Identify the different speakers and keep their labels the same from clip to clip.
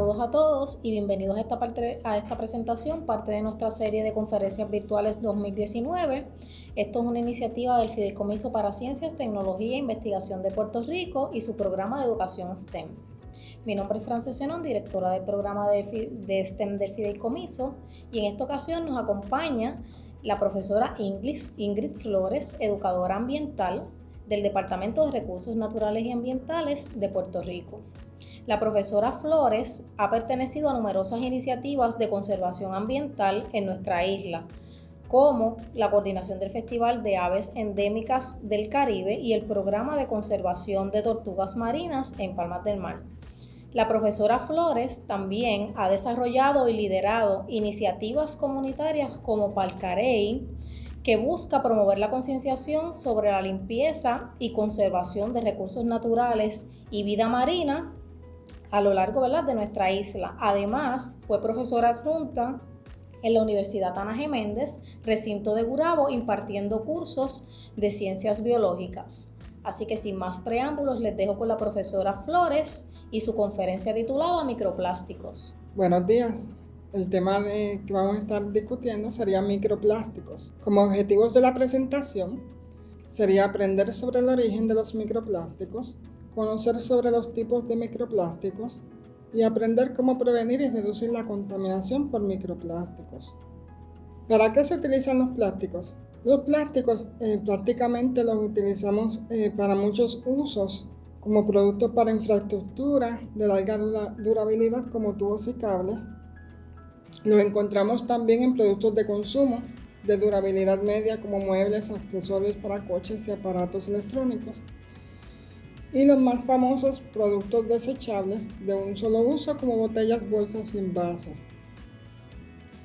Speaker 1: Saludos a todos y bienvenidos a esta presentación, parte de nuestra serie de conferencias virtuales 2019. Esto es una iniciativa del Fideicomiso para Ciencias, Tecnología e Investigación de Puerto Rico y su programa de educación STEM. Mi nombre es Frances Zenón, directora del programa de STEM del Fideicomiso, y en esta ocasión nos acompaña la profesora Ingrid Flores, educadora ambiental del Departamento de Recursos Naturales y Ambientales de Puerto Rico. La profesora Flores ha pertenecido a numerosas iniciativas de conservación ambiental en nuestra isla, como la coordinación del Festival de Aves Endémicas del Caribe y el programa de conservación de tortugas marinas en Palmas del Mar. La profesora Flores también ha desarrollado y liderado iniciativas comunitarias como Palcarey, que busca promover la concienciación sobre la limpieza y conservación de recursos naturales y vida marina a lo largo, de nuestra isla. Además, fue profesora adjunta en la Universidad Ana G. Méndez, recinto de Gurabo, impartiendo cursos de ciencias biológicas. Así que sin más preámbulos, les dejo con la profesora Flores y su conferencia titulada Microplásticos.
Speaker 2: Buenos días. El tema que vamos a estar discutiendo sería microplásticos. Como objetivos de la presentación sería aprender sobre el origen de los microplásticos, conocer sobre los tipos de microplásticos y aprender cómo prevenir y reducir la contaminación por microplásticos. ¿Para qué se utilizan los plásticos? Los plásticos prácticamente los utilizamos para muchos usos, como productos para infraestructura de larga durabilidad como tubos y cables. Los encontramos también en productos de consumo de durabilidad media como muebles, accesorios para coches y aparatos electrónicos. Y los más famosos, productos desechables de un solo uso como botellas, bolsas y envases.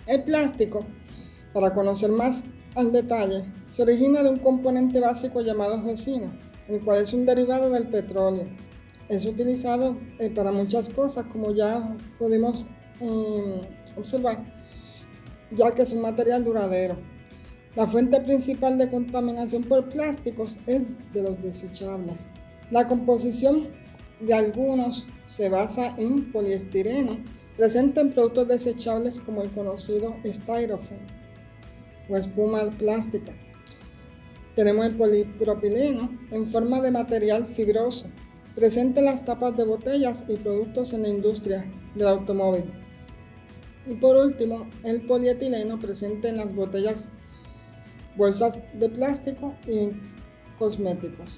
Speaker 2: El plástico, para conocer más al detalle, se origina de un componente básico llamado resina, el cual es un derivado del petróleo. Es utilizado para muchas cosas, como ya pudimos observar, ya que es un material duradero. La fuente principal de contaminación por plásticos es de los desechables. La composición de algunos se basa en poliestireno, presente en productos desechables como el conocido styrofoam o espuma plástica. Tenemos el polipropileno en forma de material fibroso, presente en las tapas de botellas y productos en la industria del automóvil. Y por último, el polietileno presente en las botellas, bolsas de plástico y en cosméticos.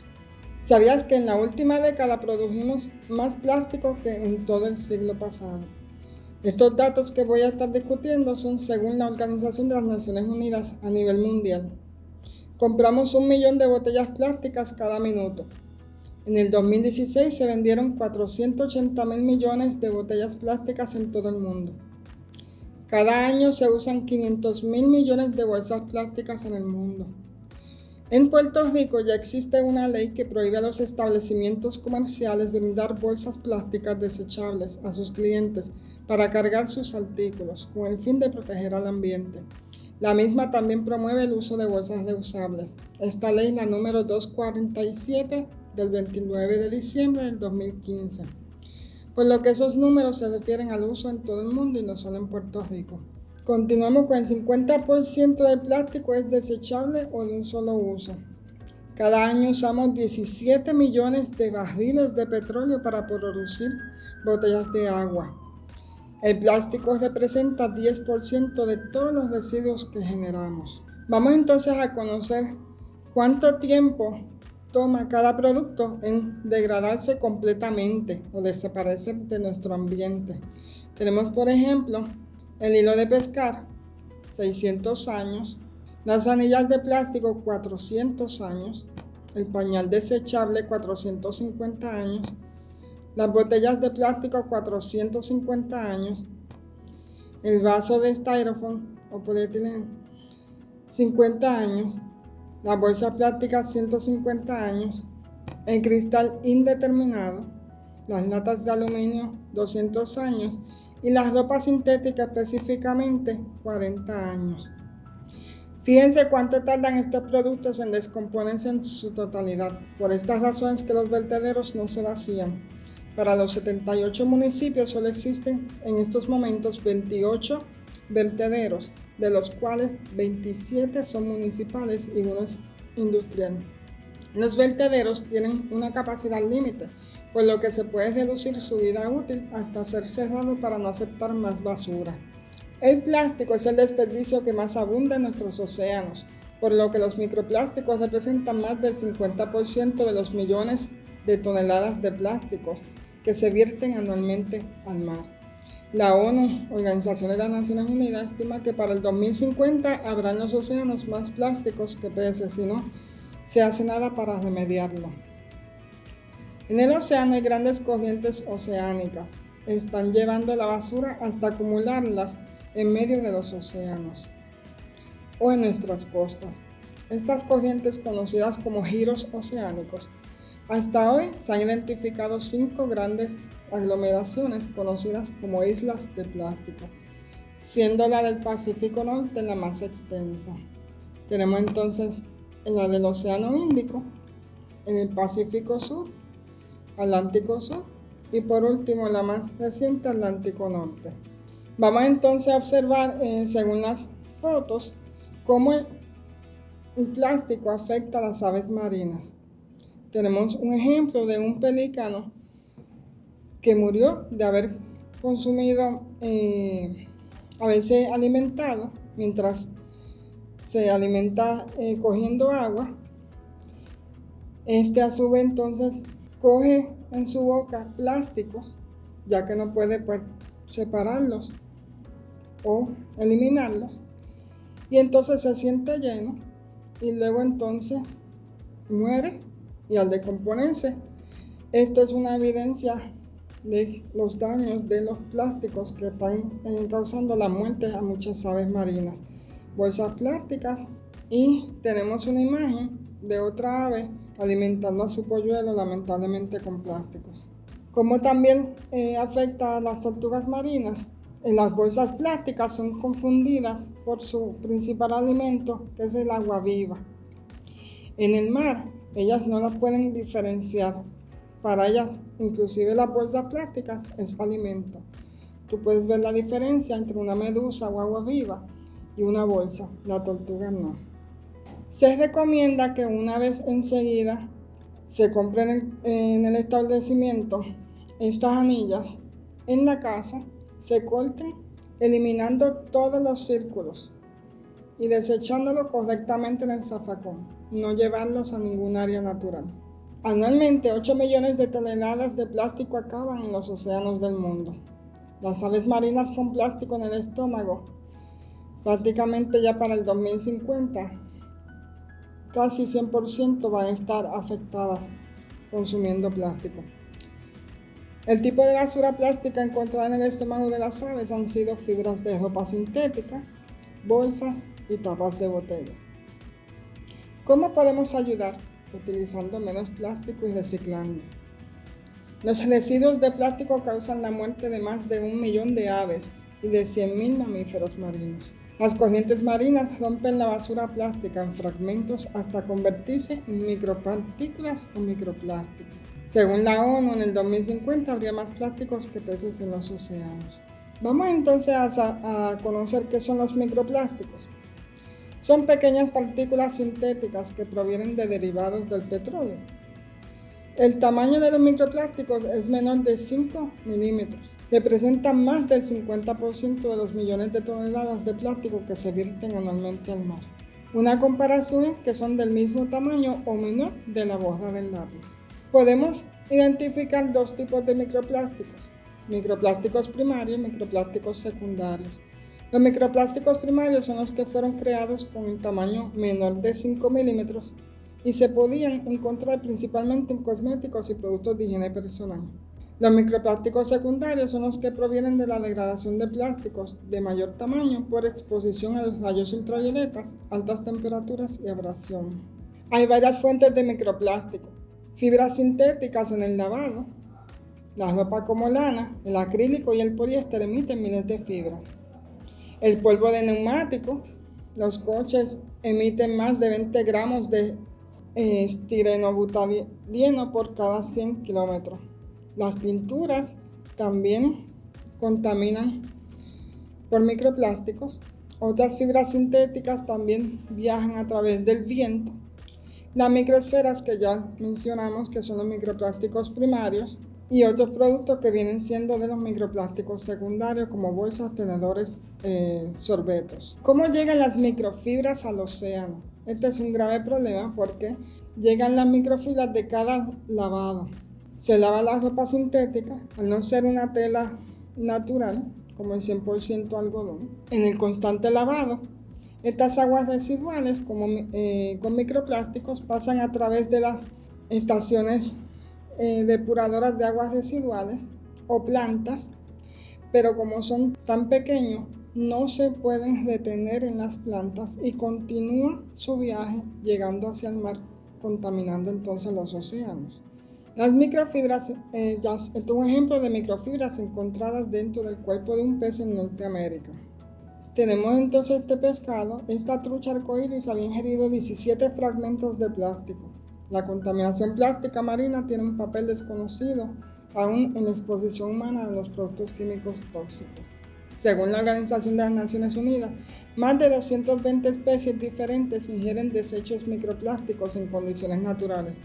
Speaker 2: ¿Sabías que en la última década produjimos más plástico que en todo el siglo pasado? Estos datos que voy a estar discutiendo son según la Organización de las Naciones Unidas a nivel mundial. Compramos 1 millón de botellas plásticas cada minuto. En el 2016 se vendieron 480.000 millones de botellas plásticas en todo el mundo. Cada año se usan 500.000 millones de bolsas plásticas en el mundo. En Puerto Rico ya existe una ley que prohíbe a los establecimientos comerciales brindar bolsas plásticas desechables a sus clientes para cargar sus artículos, con el fin de proteger al ambiente. La misma también promueve el uso de bolsas reusables. Esta ley, la número 247 del 29 de diciembre del 2015. Por lo que esos números se refieren al uso en todo el mundo y no solo en Puerto Rico. Continuamos con el 50% del plástico es desechable o de un solo uso. Cada año usamos 17 millones de barriles de petróleo para producir botellas de agua. El plástico representa 10% de todos los residuos que generamos. Vamos entonces a conocer cuánto tiempo toma cada producto en degradarse completamente o desaparecer de nuestro ambiente. Tenemos, por ejemplo, el hilo de pescar, 600 años, las anillas de plástico, 400 años, el pañal desechable, 450 años, las botellas de plástico, 450 años, el vaso de styrofoam o polietileno, 50 años, la bolsa plástica, 150 años, el cristal indeterminado, las latas de aluminio, 200 años, y las ropas sintéticas específicamente 40 años. Fíjense cuánto tardan estos productos en descomponerse en su totalidad. Por estas razones que los vertederos no se vacían. Para los 78 municipios solo existen en estos momentos 28 vertederos, de los cuales 27 son municipales y uno es industrial. Los vertederos tienen una capacidad límite, por lo que se puede reducir su vida útil hasta ser cerrado para no aceptar más basura. El plástico es el desperdicio que más abunda en nuestros océanos, por lo que los microplásticos representan más del 50% de los millones de toneladas de plásticos que se vierten anualmente al mar. La ONU, Organización de las Naciones Unidas, estima que para el 2050 habrá en los océanos más plásticos que peces si no se hace nada para remediarlo. En el océano hay grandes corrientes oceánicas. Están llevando la basura hasta acumularlas en medio de los océanos o en nuestras costas. Estas corrientes, conocidas como giros oceánicos, hasta hoy se han identificado 5 grandes aglomeraciones conocidas como islas de plástico, siendo la del Pacífico Norte la más extensa. Tenemos entonces en la del Océano Índico, en el Pacífico Sur, Atlántico Sur y por último la más reciente, Atlántico Norte. Vamos entonces a observar, según las fotos, cómo el plástico afecta a las aves marinas. Tenemos un ejemplo de un pelícano que murió de haber consumido, haberse alimentado, mientras se alimenta cogiendo agua. A su vez entonces coge en su boca plásticos, ya que no puede separarlos o eliminarlos, y entonces se siente lleno y luego entonces muere. Y al descomponerse, esto es una evidencia de los daños de los plásticos que están causando la muerte a muchas aves marinas. Bolsas plásticas, y tenemos una imagen de otra ave alimentando a su polluelo, lamentablemente con plásticos. Como también afecta a las tortugas marinas, las bolsas plásticas son confundidas por su principal alimento, que es el agua viva. En el mar, ellas no las pueden diferenciar. Para ellas, inclusive las bolsas plásticas es alimento. Tú puedes ver la diferencia entre una medusa o agua viva y una bolsa. La tortuga no. Se recomienda que una vez enseguida se compren en el establecimiento estas anillas en la casa, se corten eliminando todos los círculos y desechándolo correctamente en el zafacón, no llevarlos a ningún área natural. Anualmente 8 millones de toneladas de plástico acaban en los océanos del mundo. Las aves marinas con plástico en el estómago, prácticamente ya para el 2050, casi 100% van a estar afectadas consumiendo plástico. El tipo de basura plástica encontrada en el estómago de las aves han sido fibras de ropa sintética, bolsas y tapas de botella. ¿Cómo podemos ayudar? Utilizando menos plástico y reciclando. Los residuos de plástico causan la muerte de más de 1 millón de aves y de 100.000 mamíferos marinos. Las corrientes marinas rompen la basura plástica en fragmentos hasta convertirse en micropartículas o microplásticos. Según la ONU, en el 2050 habría más plásticos que peces en los océanos. Vamos entonces a conocer qué son los microplásticos. Son pequeñas partículas sintéticas que provienen de derivados del petróleo. El tamaño de los microplásticos es menor de 5 milímetros. Representan más del 50% de los millones de toneladas de plástico que se vierten anualmente al mar. Una comparación es que son del mismo tamaño o menor de la borra del lápiz. Podemos identificar 2 tipos de microplásticos: microplásticos primarios y microplásticos secundarios. Los microplásticos primarios son los que fueron creados con un tamaño menor de 5 milímetros y se podían encontrar principalmente en cosméticos y productos de higiene personal. Los microplásticos secundarios son los que provienen de la degradación de plásticos de mayor tamaño por exposición a los rayos ultravioletas, altas temperaturas y abrasión. Hay varias fuentes de microplástico: fibras sintéticas en el lavado, la ropa como lana, el acrílico y el poliéster emiten miles de fibras. El polvo de neumático, los coches emiten más de 20 gramos de estirenobutadieno por cada 100 kilómetros. Las pinturas también contaminan por microplásticos. Otras fibras sintéticas también viajan a través del viento. Las microesferas que ya mencionamos, que son los microplásticos primarios, y otros productos que vienen siendo de los microplásticos secundarios, como bolsas, tenedores, sorbetos. ¿Cómo llegan las microfibras al océano? Este es un grave problema porque llegan las microfibras de cada lavado. Se lava la ropa sintética, al no ser una tela natural, como el 100% algodón. En el constante lavado, estas aguas residuales con microplásticos pasan a través de las estaciones depuradoras de aguas residuales o plantas, pero como son tan pequeños, no se pueden retener en las plantas y continúa su viaje llegando hacia el mar, contaminando entonces los océanos. Las microfibras, este es un ejemplo de microfibras encontradas dentro del cuerpo de un pez en Norteamérica. Tenemos entonces este pescado. Esta trucha arcoíris había ingerido 17 fragmentos de plástico. La contaminación plástica marina tiene un papel desconocido aún en la exposición humana de los productos químicos tóxicos. Según la Organización de las Naciones Unidas, más de 220 especies diferentes ingieren desechos microplásticos en condiciones naturales.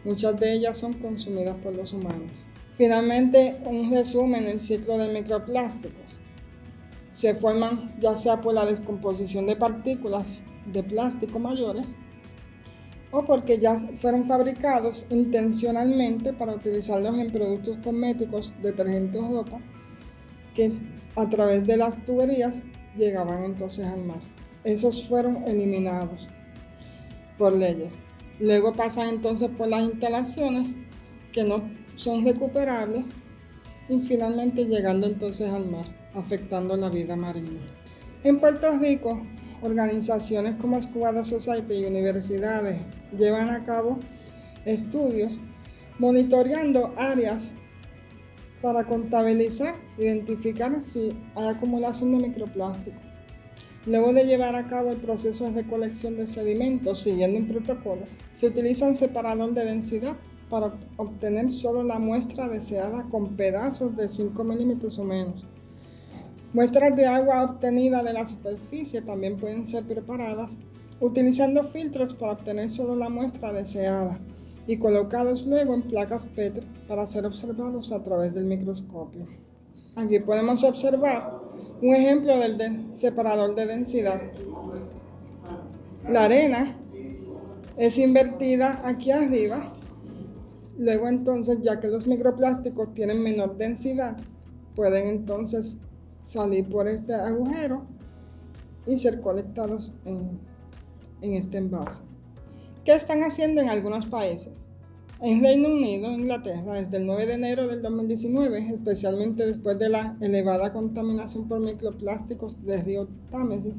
Speaker 2: Muchas de ellas son consumidas por los humanos. Finalmente, un resumen del ciclo de microplásticos. Se forman ya sea por la descomposición de partículas de plástico mayores o porque ya fueron fabricados intencionalmente para utilizarlos en productos cosméticos, detergentes o ropa, que a través de las tuberías llegaban entonces al mar. Esos fueron eliminados por leyes. Luego pasan entonces por las instalaciones que no son recuperables y finalmente llegando entonces al mar, afectando la vida marina. En Puerto Rico, organizaciones como Scuba Society y universidades llevan a cabo estudios monitoreando áreas para contabilizar, identificar si hay acumulación de microplásticos. Luego de llevar a cabo el proceso de recolección de sedimentos siguiendo un protocolo, se utiliza un separador de densidad para obtener solo la muestra deseada con pedazos de 5 milímetros o menos. Muestras de agua obtenida de la superficie también pueden ser preparadas utilizando filtros para obtener solo la muestra deseada y colocados luego en placas Petri para ser observados a través del microscopio. Aquí podemos observar un ejemplo del separador de densidad. La arena es invertida aquí arriba. Luego entonces, ya que los microplásticos tienen menor densidad, pueden entonces salir por este agujero y ser colectados en este envase. ¿Qué están haciendo en algunos países? En Reino Unido, Inglaterra, desde el 9 de enero del 2019, especialmente después de la elevada contaminación por microplásticos del río Támesis,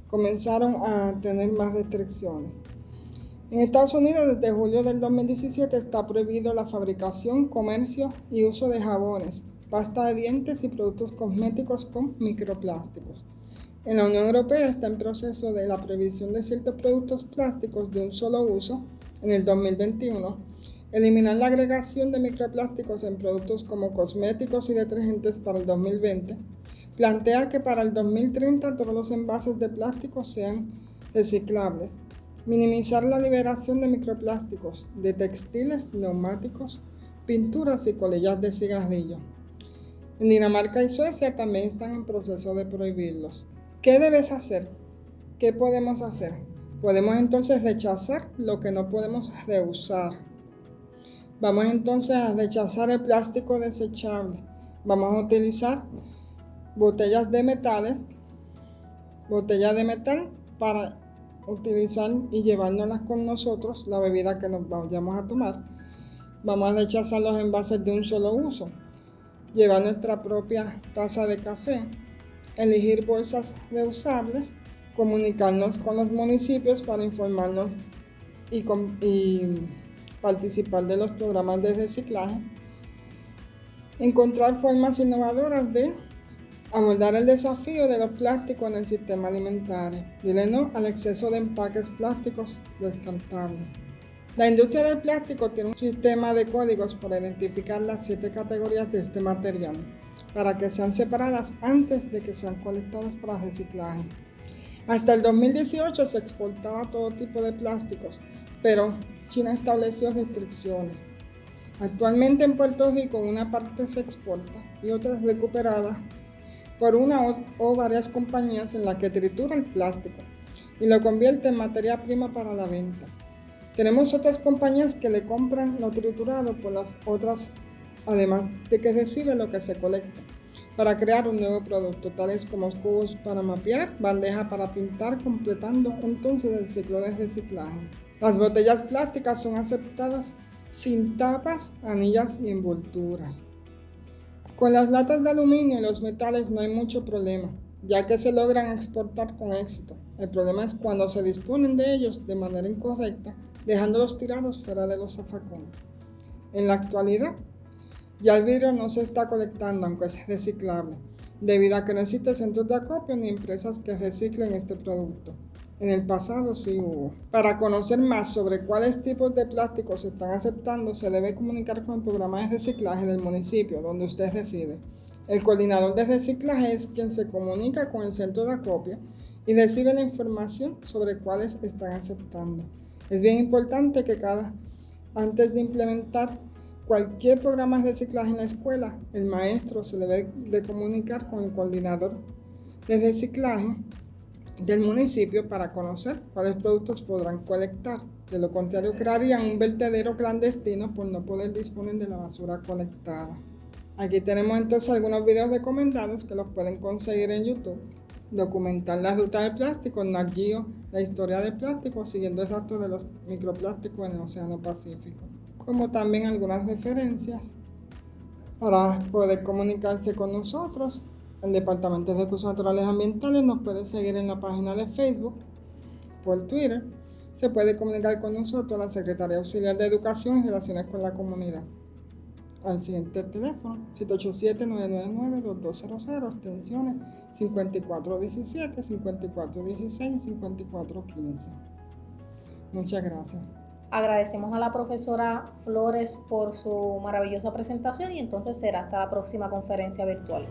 Speaker 2: comenzaron a tener más restricciones. En Estados Unidos, desde julio del 2017, está prohibido la fabricación, comercio y uso de jabones, pasta de dientes y productos cosméticos con microplásticos. En la Unión Europea está en proceso de la prohibición de ciertos productos plásticos de un solo uso en el 2021. Eliminar la agregación de microplásticos en productos como cosméticos y detergentes para el 2020. Plantea que para el 2030 todos los envases de plástico sean reciclables. Minimizar la liberación de microplásticos de textiles, neumáticos, pinturas y colillas de cigarrillo. En Dinamarca y Suecia también están en proceso de prohibirlos. ¿Qué debes hacer? ¿Qué podemos hacer? Podemos entonces rechazar lo que no podemos reusar. Vamos entonces a rechazar el plástico desechable. Vamos a utilizar botellas de metal para utilizar y llevárnoslas con nosotros, la bebida que nos vayamos a tomar. Vamos a rechazar los envases de un solo uso. Llevar nuestra propia taza de café. Elegir bolsas reusables. Comunicarnos con los municipios para informarnos y participar de los programas de reciclaje, encontrar formas innovadoras de abordar el desafío de los plásticos en el sistema alimentario, dile no al exceso de empaques plásticos descartables. La industria del plástico tiene un sistema de códigos para identificar las 7 categorías de este material, para que sean separadas antes de que sean colectadas para reciclaje. Hasta el 2018 se exportaba todo tipo de plásticos, pero China estableció restricciones. Actualmente en Puerto Rico una parte se exporta y otra es recuperada por una o varias compañías en las que tritura el plástico y lo convierte en materia prima para la venta. Tenemos otras compañías que le compran lo triturado por las otras, además de que reciben lo que se colecta, para crear un nuevo producto, tales como cubos para mapear, bandeja para pintar, completando entonces el ciclo de reciclaje. Las botellas plásticas son aceptadas sin tapas, anillas y envolturas. Con las latas de aluminio y los metales no hay mucho problema, ya que se logran exportar con éxito. El problema es cuando se disponen de ellos de manera incorrecta, dejándolos tirados fuera de los zafacones. En la actualidad, ya el vidrio no se está colectando, aunque es reciclable, debido a que no existen centros de acopio ni empresas que reciclen este producto. En el pasado sí hubo. Para conocer más sobre cuáles tipos de plásticos se están aceptando, se debe comunicar con el programa de reciclaje del municipio donde usted reside. El coordinador de reciclaje es quien se comunica con el centro de acopio y recibe la información sobre cuáles están aceptando. Es bien importante que antes de implementar cualquier programa de reciclaje en la escuela, el maestro se debe de comunicar con el coordinador de reciclaje del municipio para conocer cuáles productos podrán colectar. De lo contrario, crearían un vertedero clandestino por no poder disponer de la basura colectada. Aquí tenemos entonces algunos videos recomendados que los pueden conseguir en YouTube. Documentar la ruta del plástico, Nat Geo, la historia del plástico, siguiendo el rastro de los microplásticos en el Océano Pacífico, como también algunas referencias para poder comunicarse con nosotros. El Departamento de Recursos Naturales y Ambientales nos puede seguir en la página de Facebook, por Twitter. Se puede comunicar con nosotros la Secretaría Auxiliar de Educación y Relaciones con la Comunidad al siguiente teléfono 787-999-2200, extensiones 5417, 5416 y 5415. Muchas gracias.
Speaker 1: Agradecemos a la profesora Flores por su maravillosa presentación y entonces será hasta la próxima conferencia virtual.